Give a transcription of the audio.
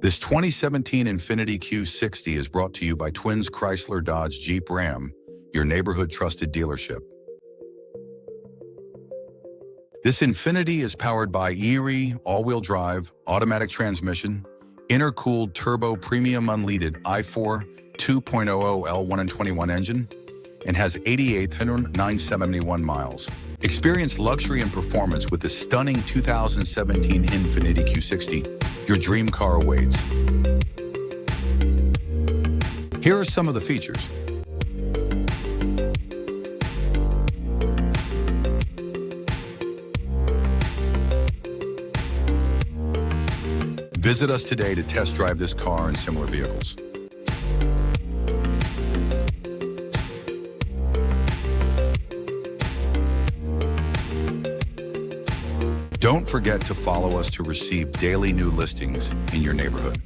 This 2017 Infiniti Q60 is brought to you by Twins Chrysler Dodge Jeep Ram, your neighborhood trusted dealership. This Infiniti is powered by ERE all-wheel drive, automatic transmission, intercooled turbo premium unleaded i4 2.00 L1 engine, and has 88,971 miles. Experience luxury and performance with the stunning 2017 Infiniti Q60. Your dream car awaits. Here are some of the features. Visit us today to test drive this car and similar vehicles. Don't forget to follow us to receive daily new listings in your neighborhood.